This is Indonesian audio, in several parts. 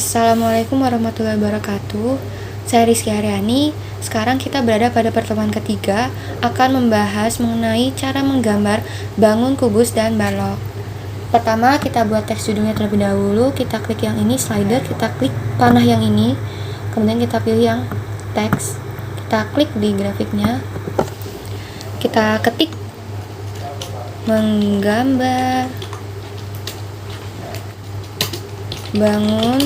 Assalamualaikum warahmatullahi wabarakatuh. Saya Rizky Haryani. Sekarang kita berada pada pertemuan ketiga, akan membahas mengenai cara menggambar bangun kubus dan balok. Pertama, kita buat teks judulnya terlebih dahulu. Kita klik yang ini, slider. Kita klik panah yang ini. Kemudian kita pilih yang teks. Kita klik di grafiknya. Kita ketik menggambar bangun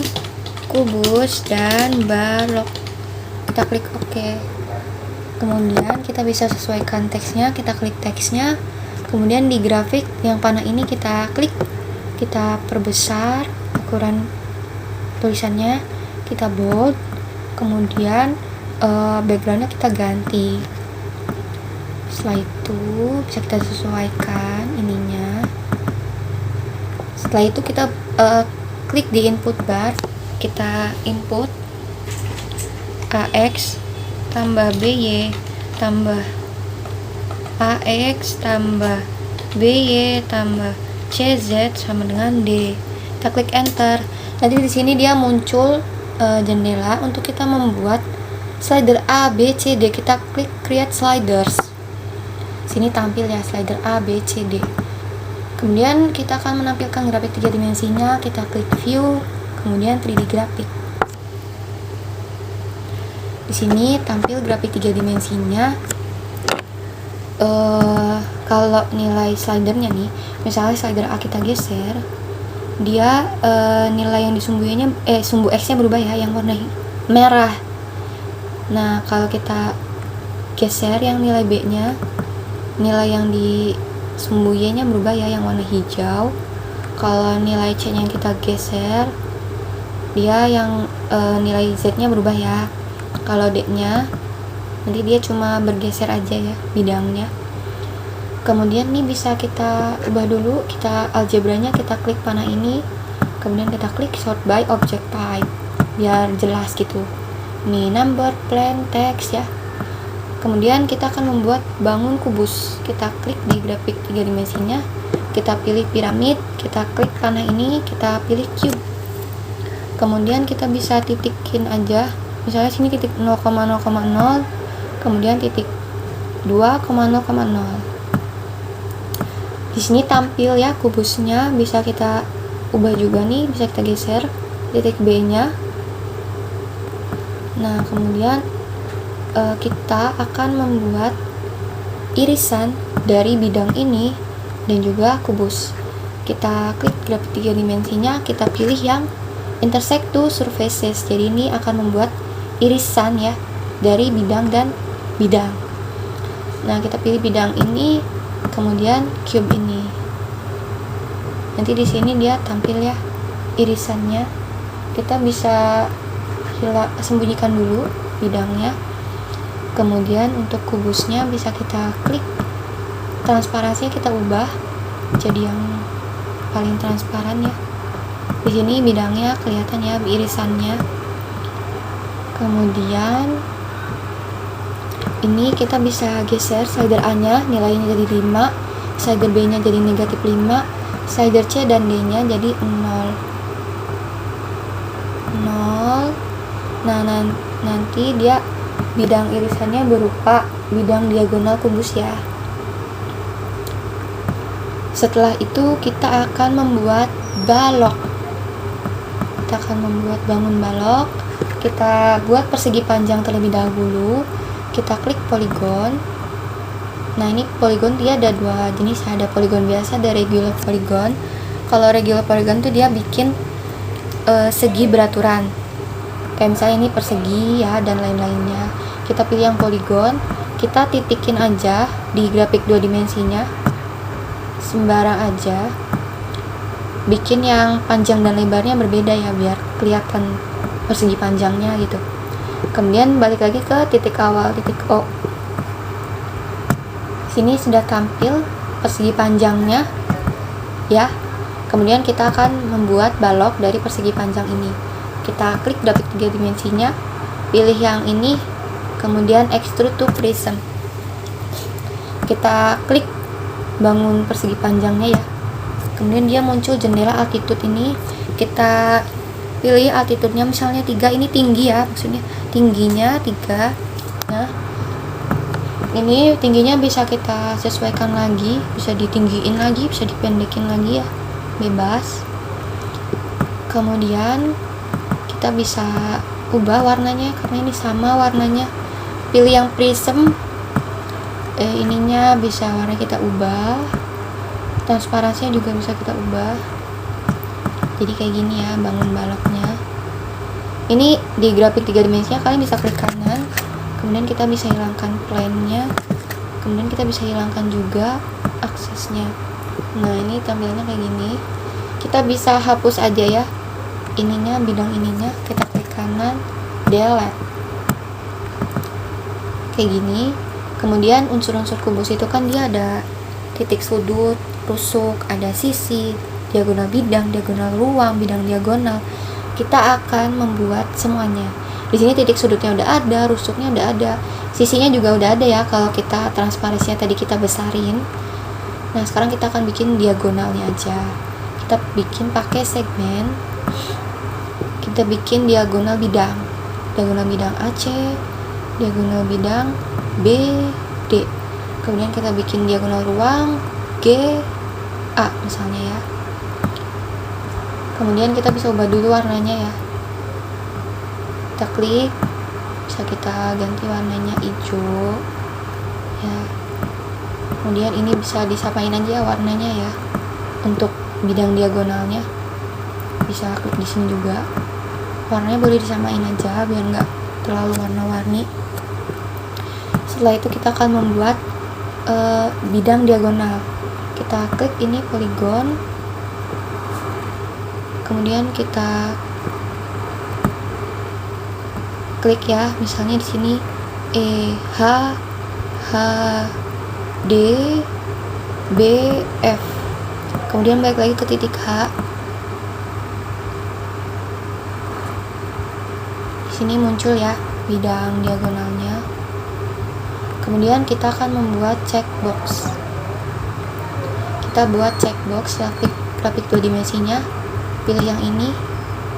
kubus dan balok. Kita klik OK. Kemudian kita bisa sesuaikan teksnya. Kita klik teksnya. Kemudian di grafik yang panah ini kita klik. Kita perbesar ukuran tulisannya. Kita bold. Kemudian backgroundnya kita ganti. Setelah itu bisa kita sesuaikan ininya. Setelah itu kita klik di input bar. Kita input AX tambah BY tambah AX tambah BY tambah CZ sama dengan D. Kita klik enter. Nanti di sini dia muncul jendela untuk kita membuat slider A, B, C, D. Kita klik create sliders. Sini tampil ya slider A, B, C, D. Kemudian kita akan menampilkan grafik 3 dimensinya. Kita klik view, kemudian 3D grafik. Di sini tampil grafik 3 dimensinya. Kalau nilai slidernya nih, misalnya slider A kita geser, dia nilai yang disumbuinya sumbu X-nya berubah ya, yang warna merah. Nah, kalau kita geser yang nilai B-nya, nilai yang di sumbu Y-nya berubah ya, yang warna hijau. Kalau nilai C-nya yang kita geser, dia yang nilai Z-nya berubah ya. Kalau D-nya nanti dia cuma bergeser aja ya bidangnya. Kemudian nih bisa kita ubah dulu. Kita algebranya kita klik panah ini. Kemudian kita klik sort by object type biar jelas gitu. Nih number, plan, text ya. Kemudian kita akan membuat bangun kubus. Kita klik di grafik 3 dimensinya. Kita pilih piramid. Kita klik panah ini. Kita pilih cube. Kemudian kita bisa titikin aja. Misalnya sini titik 0,0,0. Kemudian titik 2,0,0. Di sini tampil ya kubusnya. Bisa kita ubah juga nih. Bisa kita geser titik B-nya. Nah, kemudian kita akan membuat irisan dari bidang ini dan juga kubus. Kita klik grafik 3 dimensinya, kita pilih yang intersect two surfaces. Jadi ini akan membuat irisan ya dari bidang dan bidang. Nah, kita pilih bidang ini, kemudian cube ini. Nanti di sini dia tampil ya irisannya. Kita bisa sembunyikan dulu bidangnya. Kemudian untuk kubusnya bisa kita klik, transparansinya kita ubah jadi yang paling transparan ya. Di sini bidangnya kelihatan ya irisannya. Kemudian ini kita bisa geser slider A-nya, nilainya jadi 5, slider B-nya jadi negatif 5, slider C dan D-nya jadi 0. Nah, nanti dia bidang irisannya berupa bidang diagonal kubus ya. Setelah itu kita akan membuat balok. Kita akan membuat bangun balok. Kita buat persegi panjang terlebih dahulu. Kita klik poligon. Nah, ini poligon dia ada dua jenis, ada poligon biasa, ada regular poligon. Kalau regular poligon tuh dia bikin segi beraturan. Kayak misalnya ini persegi ya dan lain-lainnya. Kita pilih yang poligon, kita titikin aja di grafik 2 dimensinya. Sembarang aja. Bikin yang panjang dan lebarnya berbeda ya biar kelihatan persegi panjangnya gitu. Kemudian balik lagi ke titik awal, titik O. Sini sudah tampil persegi panjangnya ya. Kemudian kita akan membuat balok dari persegi panjang ini. Kita klik grafik 3 dimensinya, pilih yang ini, kemudian extrude to prism. Kita klik bangun persegi panjangnya ya. Kemudian dia muncul jendela altitude ini. Kita pilih altitude-nya misalnya 3, ini tinggi ya, maksudnya tingginya 3. Nah, ini tingginya bisa kita sesuaikan lagi, bisa ditinggiin lagi, bisa dipendekin lagi ya, bebas. Kemudian kita bisa ubah warnanya karena ini sama warnanya. Pilih yang prism, ininya bisa warna kita ubah, transparansinya juga bisa kita ubah. Jadi kayak gini ya bangun baloknya. Ini di grafik 3 dimensinya kalian bisa klik kanan, kemudian kita bisa hilangkan plane-nya, kemudian kita bisa hilangkan juga aksesnya. Nah, ini tampilannya kayak gini. Kita bisa hapus aja ya ininya, bidang ininya, kita klik kanan, delete, kayak gini. Kemudian unsur-unsur kubus itu kan dia ada titik sudut, rusuk, ada sisi, diagonal bidang, diagonal ruang, bidang diagonal. Kita akan membuat semuanya. Di sini titik sudutnya udah ada, rusuknya udah ada, sisinya juga udah ada ya kalau kita transparansinya tadi kita besarin. Nah, sekarang kita akan bikin diagonalnya aja. Kita bikin pakai segmen. Kita bikin diagonal bidang. Diagonal bidang AC, diagonal bidang BD. Kemudian kita bikin diagonal ruang GA misalnya ya. Kemudian kita bisa ubah dulu warnanya ya. Kita klik, bisa kita ganti warnanya hijau ya. Kemudian ini bisa disamain aja warnanya ya. Untuk bidang diagonalnya bisa klik di sini juga. Warnanya boleh disamain aja biar nggak terlalu warna-warni. Setelah itu kita akan membuat bidang diagonal. Kita klik ini polygon, kemudian kita klik ya, misalnya di sini H D B F. Kemudian balik lagi ke titik H. Di sini muncul ya bidang diagonalnya. Kemudian kita akan membuat checkbox. Kita buat checkbox, grafik 2 dimensinya. Pilih yang ini,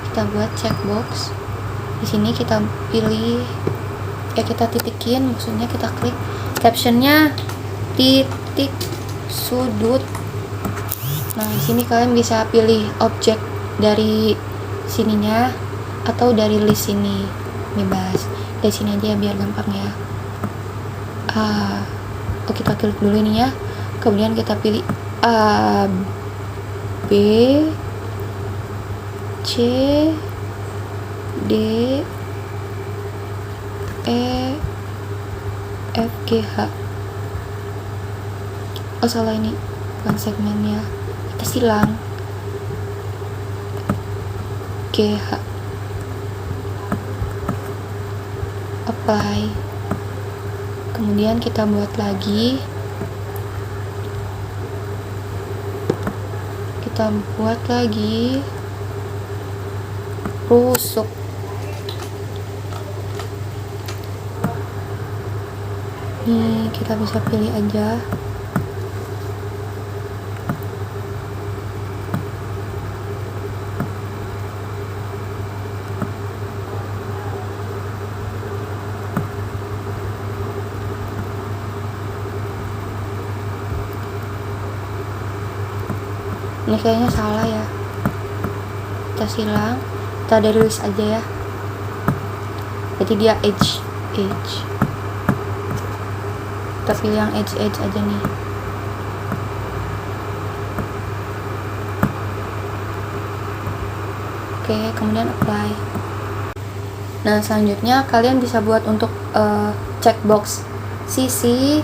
kita buat checkbox. Di sini kita pilih, kita titikin, maksudnya kita klik. Captionnya titik sudut. Nah, di sini kalian bisa pilih objek dari sininya atau dari list ini, bebas. Dari sini aja ya biar gampang ya. Kita klik dulu ini ya. Kemudian kita pilih A, B, C, D, E, F, G, H. Oh, salah, ini bukan segmennya, kita silang. G, H. Apply. Kemudian kita buat lagi. Kita buat lagi rusuk. Nih, kita bisa pilih aja. Ini kayaknya salah ya, kita silang, kita dari list aja ya. Jadi dia edge. Kita pilih yang edge aja nih. Oke, kemudian apply. Nah, selanjutnya kalian bisa buat untuk checkbox sisi,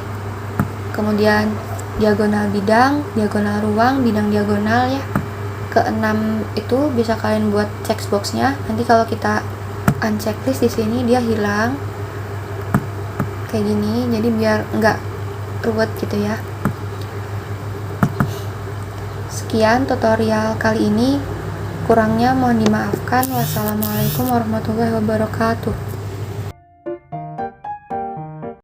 kemudian diagonal bidang, diagonal ruang, bidang diagonal ya. Ke-6 itu bisa kalian buat checkboxnya. Nanti kalau kita unchecklist di sini dia hilang kayak gini. Jadi biar nggak ruwet gitu ya. Sekian tutorial kali ini. Kurangnya mohon dimaafkan. Wassalamualaikum warahmatullahi wabarakatuh.